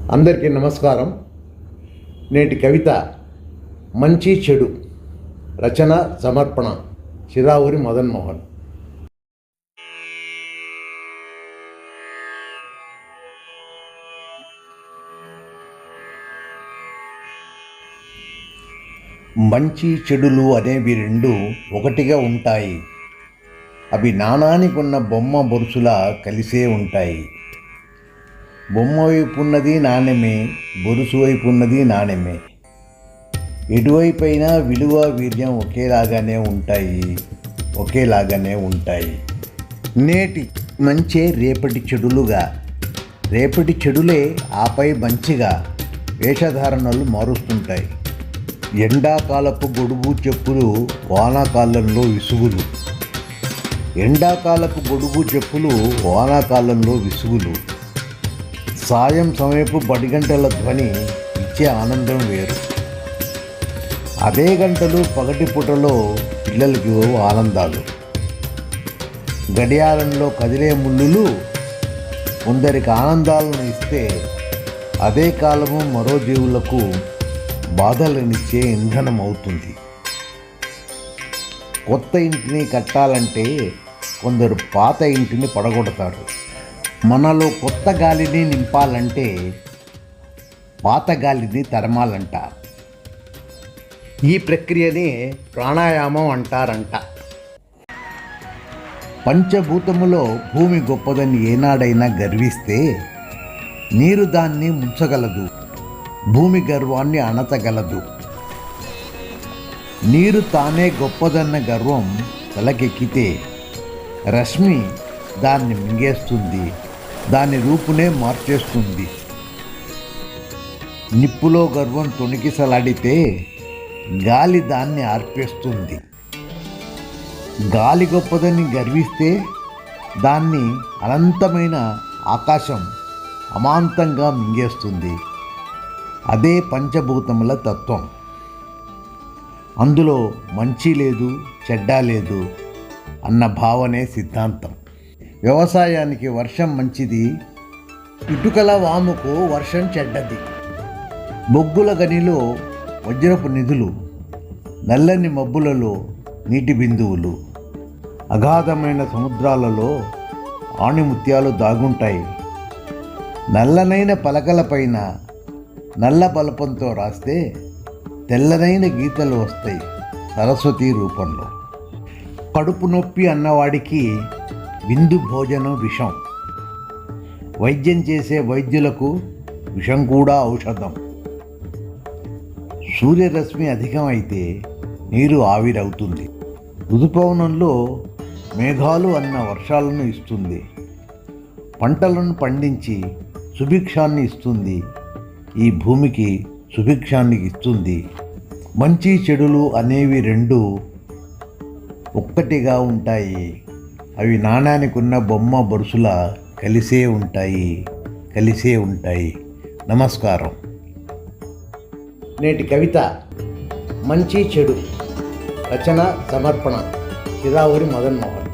అందరికీ నమస్కారం. నేటి కవిత మంచి చెడు. రచన సమర్పణ చిరావురి మదన్ మోహన్. మంచి చెడులు అనేవి రెండు ఒకటిగా ఉంటాయి. అవి నాణానికి ఉన్న బొమ్మ బొరుసులా కలిసే ఉంటాయి. బొమ్మ వైపు ఉన్నది నాణ్యమే, బొరుసు వైపు ఉన్నది నాణ్యమే. ఎటువైపైనా విలువ వీర్యం ఒకేలాగానే ఉంటాయి. నేటి మంచే రేపటి చెడులుగా, రేపటి చెడులే ఆపై మంచిగా వేషధారణలు మారుస్తుంటాయి. ఎండాకాలపు గొడుగు చెప్పులు వానాకాలంలో విసుగులు, ఎండాకాలపు గొడుగు చెప్పులు వానాకాలంలో విసుగులు. సాయం సమయపు బడిగంటల ధ్వని ఇచ్చే ఆనందం వేరు. అదే గంటలు పగటి పూటలో పిల్లలకి ఆనందాలు. గడియారంలో కదిలే ముళ్ళులు కొందరికి ఆనందాలను ఇస్తే, అదే కాలము మరో జీవులకు బాధలనిచ్చే ఇంధనం అవుతుంది. కొత్త ఇంటిని కట్టాలంటే కొందరు పాత ఇంటిని పడగొడతారు. మనలో కొత్త గాలిని నింపాలంటే పాత గాలిని తరమాలంట. ఈ ప్రక్రియనే ప్రాణాయామం అంటారంట. పంచభూతములో భూమి గొప్పదని ఏనాడైనా గర్విస్తే నీరు దాన్ని ముంచగలదు, భూమి గర్వాన్ని అణచగలదు. నీరు తానే గొప్పదన్న గర్వం తలకెక్కితే రశ్మి దాన్ని మింగేస్తుంది, దాని రూపునే మార్చేస్తుంది. నిప్పులో గర్వం తొణికిసలాడితే గాలి దాన్ని ఆర్పేస్తుంది. గాలి గొప్పదని గర్విస్తే దాన్ని అనంతమైన ఆకాశం అమాంతంగా మింగేస్తుంది. అదే పంచభూతముల తత్వం. అందులో మంచి లేదు, చెడ్డ లేదు అన్న భావనే సిద్ధాంతం. వ్యవసాయానికి వర్షం మంచిది, ఇటుకల వాముకు వర్షం చెడ్డది. బొగ్గుల గనిలో వజ్రపు నిధులు, నల్లని మబ్బులలో నీటి బిందువులు, అగాధమైన సముద్రాలలో ఆణిముత్యాలు దాగుంటాయి. నల్లనైన పలకలపైన నల్ల బలపంతో రాస్తే తెల్లనైన గీతలు వస్తాయి సరస్వతి రూపంలో. కడుపు నొప్పి అన్నవాడికి విందు భోజనం విషం, వైద్యం చేసే వైద్యులకు విషం కూడా ఔషధం. సూర్యరశ్మి అధికమైతే నీరు ఆవిరవుతుంది. ఋతుపవనంలో మేఘాలు అన్న వర్షాలను ఇస్తుంది, పంటలను పండించి సుభిక్షాన్ని ఇస్తుంది, ఈ భూమికి సుభిక్షాన్ని ఇస్తుంది. మంచి చెడులు అనేవి రెండు ఒక్కటిగా ఉంటాయి. అవి నాణానికి ఉన్న బొమ్మ బొరుసులా కలిసే ఉంటాయి. నమస్కారం. నేటి కవిత మంచి చెడు. రచన సమర్పణ చిరావురి మదన్ మోహన్.